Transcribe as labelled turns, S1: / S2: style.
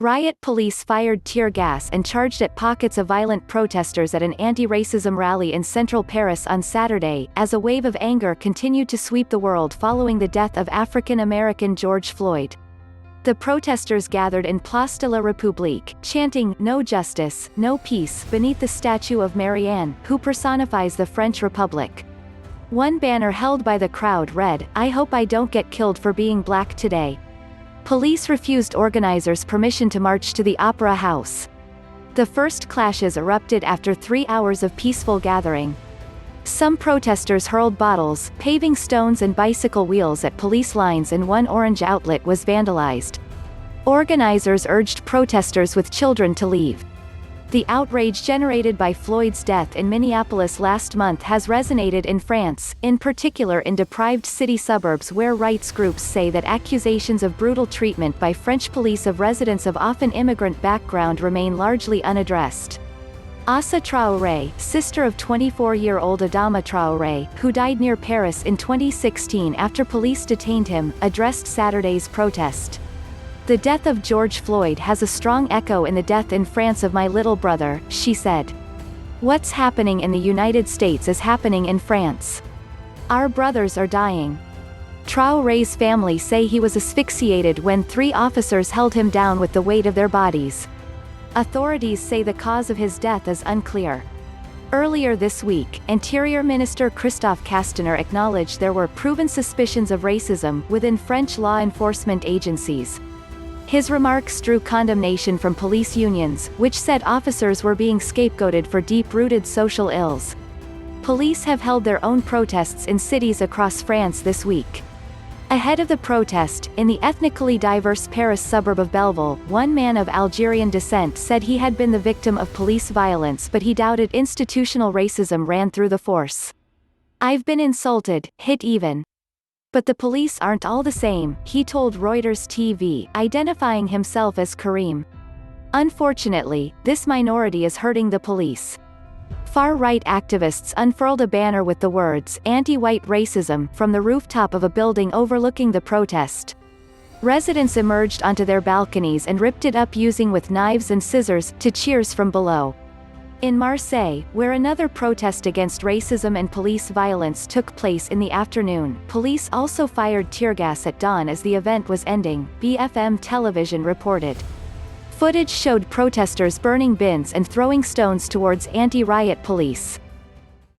S1: Riot police fired tear gas and charged at pockets of violent protesters at an anti-racism rally in central Paris on Saturday, as a wave of anger continued to sweep the world following the death of African-American George Floyd. The protesters gathered in Place de la République, chanting, "No justice, no peace," beneath the statue of Marianne, who personifies the French Republic. One banner held by the crowd read, "I hope I don't get killed for being black today." Police refused organizers permission to march to the Opera House. The first clashes erupted after 3 hours of peaceful gathering. Some protesters hurled bottles, paving stones and bicycle wheels at police lines, and one orange outlet was vandalized. Organizers urged protesters with children to leave. The outrage generated by Floyd's death in Minneapolis last month has resonated in France, in particular in deprived city suburbs where rights groups say that accusations of brutal treatment by French police of residents of often immigrant background remain largely unaddressed. Assa Traoré, sister of 24-year-old Adama Traoré, who died near Paris in 2016 after police detained him, addressed Saturday's protest. "The death of George Floyd has a strong echo in the death in France of my little brother," she said. "What's happening in the United States is happening in France. Our brothers are dying." Traoré's family say he was asphyxiated when 3 officers held him down with the weight of their bodies. Authorities say the cause of his death is unclear. Earlier this week, Interior Minister Christophe Castaner acknowledged there were proven suspicions of racism within French law enforcement agencies. His remarks drew condemnation from police unions, which said officers were being scapegoated for deep-rooted social ills. Police have held their own protests in cities across France this week. Ahead of the protest, in the ethnically diverse Paris suburb of Belleville, one man of Algerian descent said he had been the victim of police violence, but he doubted institutional racism ran through the force. "I've been insulted, hit even. But the police aren't all the same," he told Reuters TV, identifying himself as Karim. "Unfortunately, this minority is hurting the police." Far-right activists unfurled a banner with the words, "Anti-white racism," from the rooftop of a building overlooking the protest. Residents emerged onto their balconies and ripped it up using with knives and scissors, to cheers from below. In Marseille, where another protest against racism and police violence took place in the afternoon, police also fired tear gas at dawn as the event was ending, BFM television reported. Footage showed protesters burning bins and throwing stones towards anti-riot police.